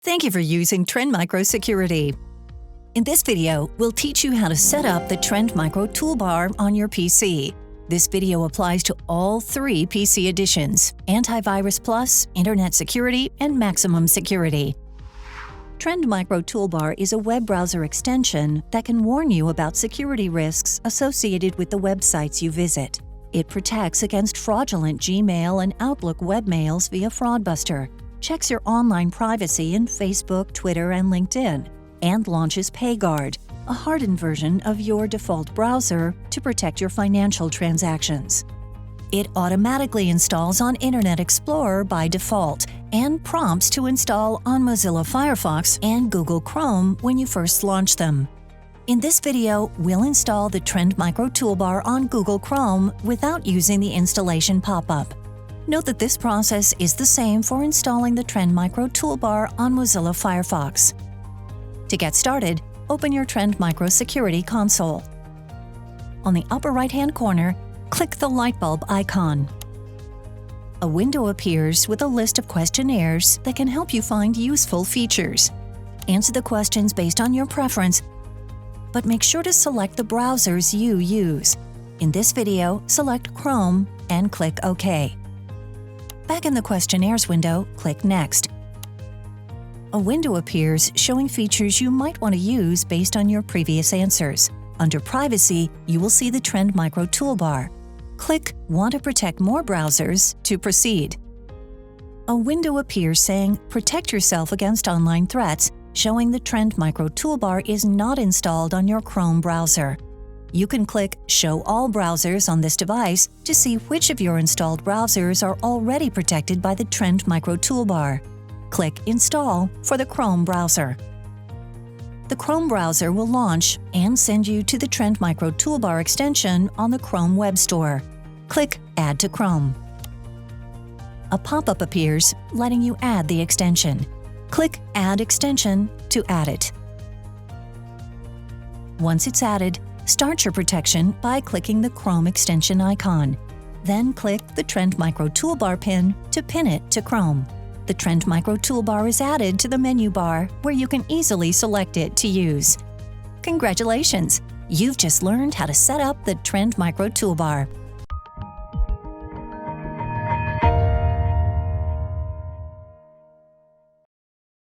Thank you for using Trend Micro Security. In this video, we'll teach you how to set up the Trend Micro Toolbar on your PC. This video applies to all three PC editions: Antivirus Plus, Internet Security, and Maximum Security. Trend Micro Toolbar is a web browser extension that can warn you about security risks associated with the websites you visit. It protects against fraudulent Gmail and Outlook webmails via Fraudbuster, checks your online privacy in Facebook, Twitter, and LinkedIn, and launches PayGuard, a hardened version of your default browser to protect your financial transactions. It automatically installs on Internet Explorer by default and prompts to install on Mozilla Firefox and Google Chrome when you first launch them. In this video, we'll install the Trend Micro Toolbar on Google Chrome without using the installation pop-up. Note that this process is the same for installing the Trend Micro Toolbar on Mozilla Firefox. To get started, open your Trend Micro Security console. On the upper right-hand corner, click the light bulb icon. A window appears with a list of questionnaires that can help you find useful features. Answer the questions based on your preference, but make sure to select the browsers you use. In this video, select Chrome and click OK. Back in the questionnaires window, click Next. A window appears showing features you might want to use based on your previous answers. Under Privacy, you will see the Trend Micro Toolbar. Click Want to protect more browsers to proceed. A window appears saying Protect yourself against online threats, showing the Trend Micro Toolbar is not installed on your Chrome browser. You can click Show All Browsers on this device to see which of your installed browsers are already protected by the Trend Micro Toolbar. Click Install for the Chrome browser. The Chrome browser will launch and send you to the Trend Micro Toolbar extension on the Chrome Web Store. Click Add to Chrome. A pop-up appears letting you add the extension. Click Add Extension to add it. Once it's added, start your protection by clicking the Chrome extension icon. Then click the Trend Micro Toolbar pin to pin it to Chrome. The Trend Micro Toolbar is added to the menu bar where you can easily select it to use. Congratulations! You've just learned how to set up the Trend Micro Toolbar.